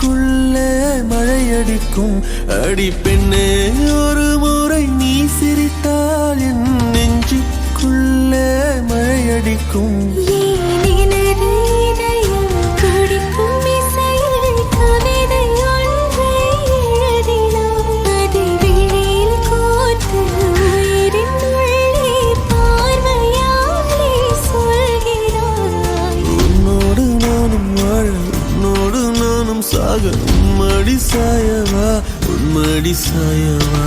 நெஞ்சுக்குள்ளே மழையடிக்கும் அடி பெண்ணே ஒரு முறை நீ சிரித்தால் என் நெஞ்சுக்குள்ளே மழையடிக்கும் சாக உம்மடி சாயவா உம்மடி சாயவா